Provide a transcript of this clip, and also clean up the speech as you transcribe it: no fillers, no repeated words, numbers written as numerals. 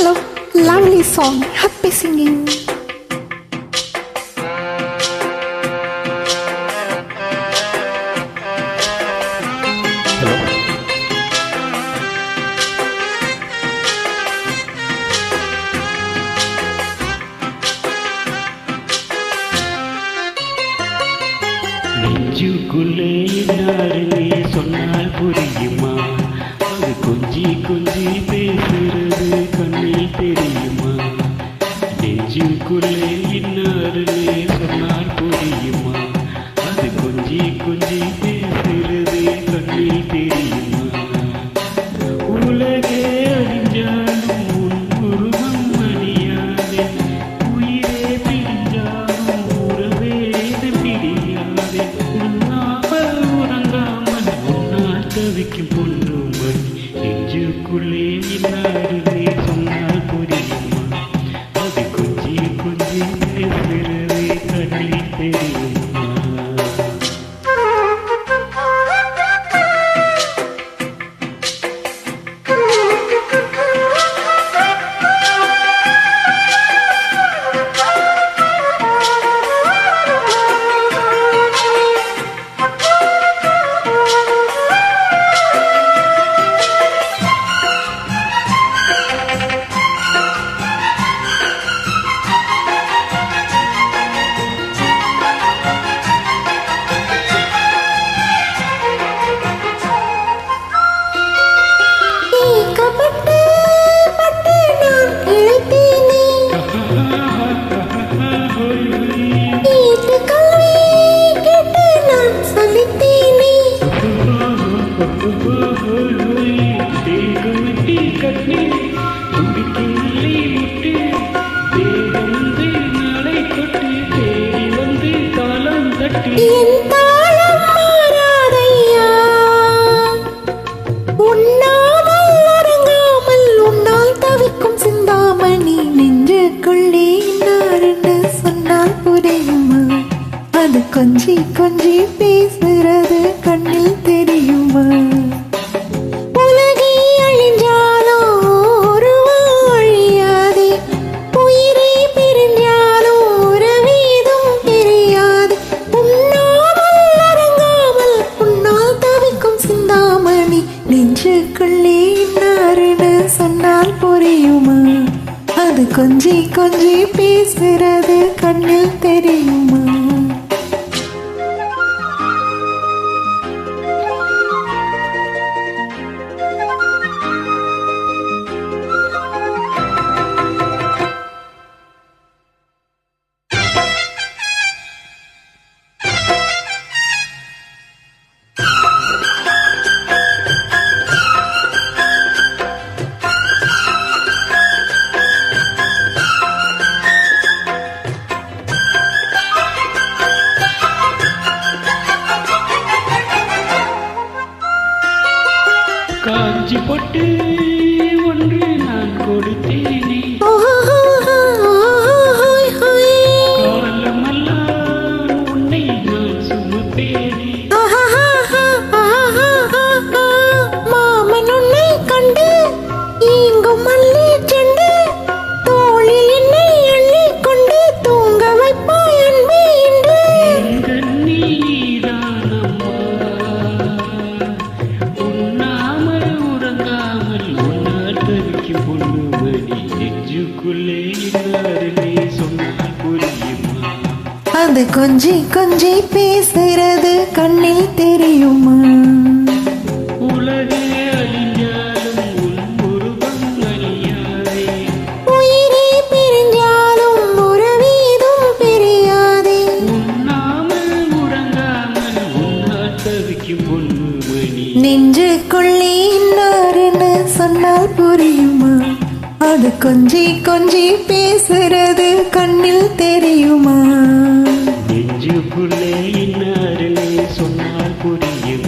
Hello, lovely song, happy singing. நெஞ்சுக்குள்ளே யாருமே சொன்னால் புரியுமா? அது கொஞ்சி கொஞ்சி பேசுறது கண்ணில் தெரியுமா? நெஞ்சுக்குள்ளே இன்னாருமே சொன்னால் புரியுமா? அது கொஞ்சி கொஞ்சி பேசுறது கண்ணில் தெரியுமா? உலகே அறிஞ்சாலும் உன் உருவம் அணியாதே, உயிரே பிரிஞ்சாலும் உறவேது பிரியாதே, உண்ணாமல் உறங்காமல் உன்னால் தவிக்கும் பொண்ணு மணி. நெஞ்சுக்குள்ளே இன்னாருமே சொன்னால் புரியுமா? அது கொஞ்சி கொஞ்சி பேசுறதே கண்ணில் தெரியுமா? அது கொஞ்சி கொஞ்சி பேசுறது கண்ணில் தெரியுமா? உலகே அழிஞ்சாலும் அழியாதே, உயிரே பிரிஞ்சாலும் உறவேதும் பிரியாது, உண்ணாமல் உறங்காமல் உன்னால் தவிக்கும் சிந்தாமணி. நெஞ்சுக்குள்ளே இன்னாருன்னு சொன்னால் புரியுமா? அது கொஞ்சி கொஞ்சி பேசுறது கண்ணில் தெரியுமா? காஞ்சி பொட்டு ஒன்று நான் கொடுத்தேனே, காலமெல்லாம் உன்னை நான் சுமப்பேனே. மாமன் உன்னை கண்டு இங்கும் மல்லி செண்டு, தோளில் என்னை அள்ளி கொண்டு தூங்க வைப்பாய் அன்பே என்று. அது கொஞ்சி கொஞ்சி பேசுறது கண்ணில் தெரியுமா? உலகே அழிஞ்சாலும் உன் உருவம் அழியாதே, உயிரே பிரிஞ்சாலும் உறவேதும் பிரியாதே, உண்ணாமல் உறங்காமல் உன்னால் தவிக்கும் பொண்ணு மணி. நெஞ்சுக்குள்ளே இன்னாருன்னு சொன்னால் புரியுமா? அது கொஞ்சி கொஞ்சி பேசுறது கண்ணில் தெரியுமா? நெஞ்சுக்குள்ளே இன்னாருன்னு சொன்னால் புரியும்.